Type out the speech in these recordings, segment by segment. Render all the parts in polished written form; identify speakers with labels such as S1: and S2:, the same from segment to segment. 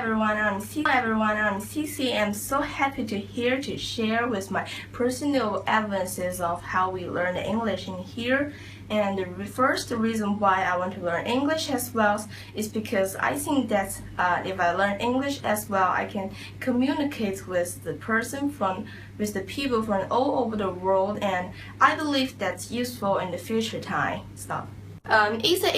S1: I'm Cici. I'm so happy to share with my personal advances of how we learn English in here. And the first reason why I want to learn English as well is because I think that if I learn English as well, I can communicate with the people from all over the world, and I believe that's useful in the future time. Easy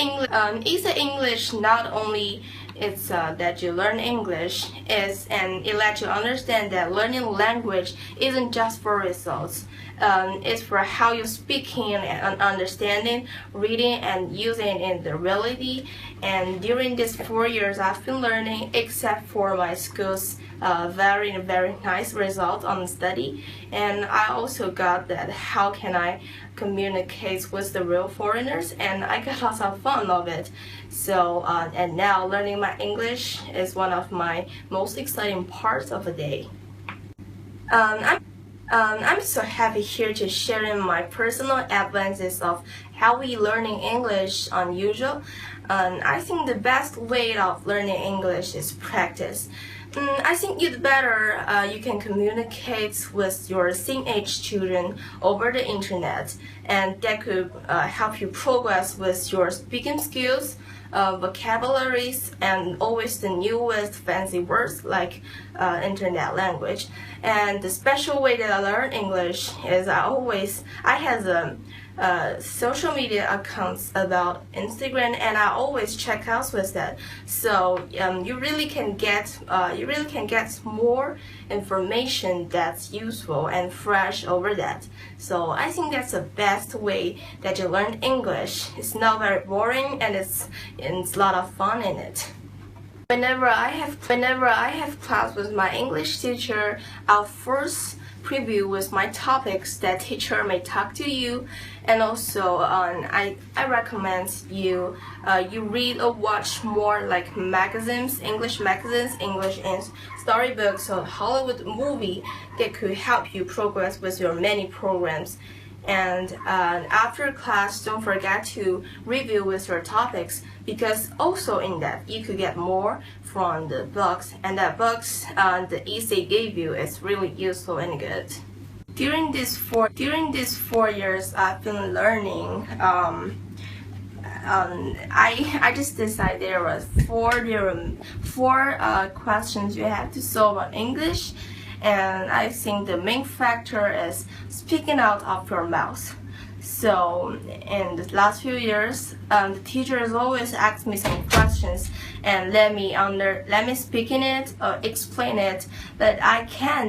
S1: English not only it's that you learn English, and it lets you understand that learning language isn't just for results. It's for how you're speaking and understanding, reading, and using it in the reality. And during these 4 years, I've been learning, except for my school's very nice result on study. And I also got that how can I communicate with the real foreigners, and I got lots of fun of it. So and now learning my English is one of my most exciting parts of the day. I'm so happy here to share my personal advances of how we learning English unusual. I think the best way of learning English is practice. I think you can communicate with your same age children over the internet, and that could help you progress with your speaking skills, vocabularies, and always the newest fancy words like internet language. And the special way that I learn English is I have social media accounts about Instagram, and I always check out with that. So you really can get more information that's useful and fresh over that. So I think that's the best way that you learn English. It's not very boring, and it's a lot of fun in it. Whenever I have class with my English teacher, I'll first preview with my topics that teacher may talk to you, and also I recommend you read or watch more like magazines, English and storybooks or Hollywood movie that could help you progress with your many programs. And after class, don't forget to review with your topics, because also in that you could get more from the books, and that books the Cici gave you is really useful and good. During these 4 years I've been learning, I just decided there was four questions you have to solve on English. And I think the main factor is speaking out of your mouth. So in the last few years, the teachers always ask me some questions and let me speak in it or explain it, but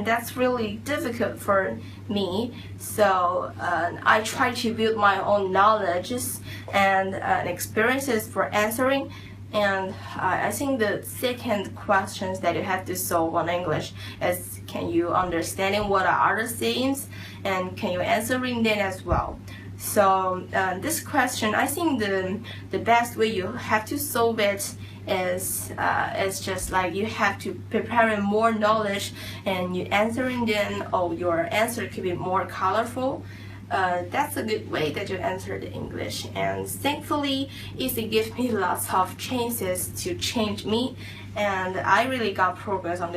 S1: that's really difficult for me. So I try to build my own knowledge and experiences for answering. And I think the second questions that you have to solve on English is, can you understanding what are other sayings, and can you answering them as well? So this question, I think the best way you have to solve it is just like you have to prepare more knowledge, and you answering them, or your answer could be more colorful. That's a good way that you answer the English, and thankfully Cici gives me lots of chances to change me, and I really got progress on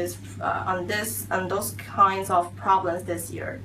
S1: those kinds of problems this year.